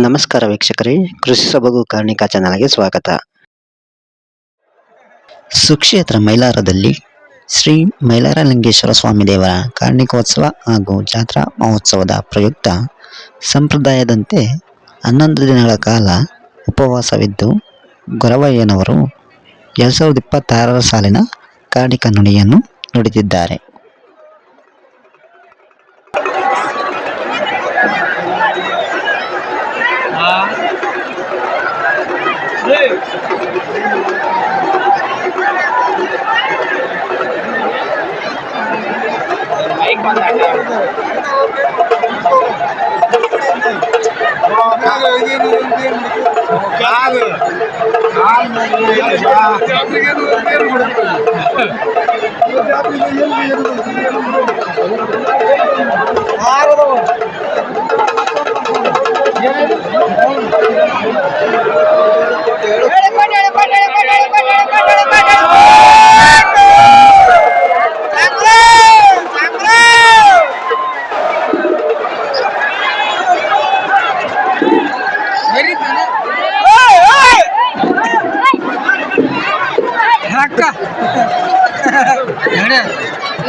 ನಮಸ್ಕಾರ ವೀಕ್ಷಕರೇ, ಕೃಷಿ ಸೊಬಗು ಕಾರ್ಣಿಕ ಚಾನಲ್ಗೆ ಸ್ವಾಗತ. ಸುಕ್ಷೇತ್ರ ಮೈಲಾರದಲ್ಲಿ ಶ್ರೀ ಮೈಲಾರಲಿಂಗೇಶ್ವರ ಸ್ವಾಮಿ ದೇವರ ಕಾರ್ಣಿಕೋತ್ಸವ ಹಾಗೂ ಜಾತ್ರಾ ಮಹೋತ್ಸವದ ಪ್ರಯುಕ್ತ ಸಂಪ್ರದಾಯದಂತೆ 11 ದಿನಗಳ ಕಾಲ ಉಪವಾಸವಿದ್ದು ಗೊರವಯ್ಯನವರು 2026 ಸಾಲಿನ ಕಾರ್ಣಿಕ ನುಡಿಯನ್ನು ನುಡಿದಿದ್ದಾರೆ.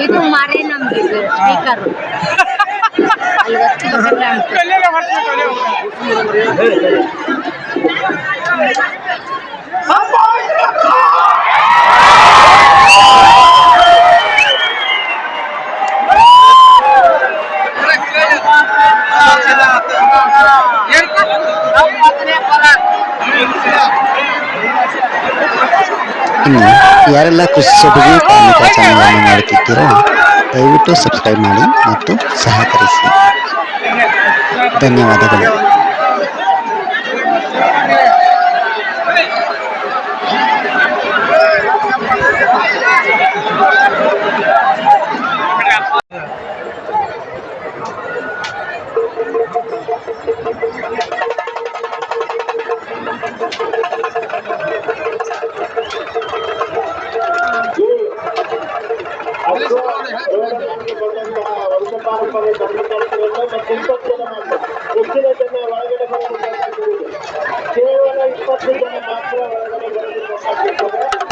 ಇದು ಮಾರೇ ನಮ್ದು ಸ್ಪೀಕರ್ ಇನ್ನು ಯಾರೆಲ್ಲ ಕೃಷಿ ಸೊಬಗು ಕಾರ್ಣಿಕ ಚಾನಲ್ ಅನ್ನು ನೋಡುತ್ತಿದ್ದೀರೋ ದಯವಿಟ್ಟು ಸಬ್ಸ್ಕ್ರೈಬ್ ಮಾಡಿ ಮತ್ತು ಸಹಕರಿಸಿ. ಧನ್ಯವಾದಗಳು. ವಂಶಪಾರಂಪರ್ಯ ಧರ್ಮಶಾಸ್ತ್ರವನ್ನು ಮತ್ತು 20 ಜನ ಮಾತ್ರ, ಹೆಚ್ಚಿನ ಜನ ಒಳಗಡೆ ಬರಲು ಕೇವಲ 20 ಜನ ಮಾತ್ರ ಒಳಗಡೆ ಬರಲು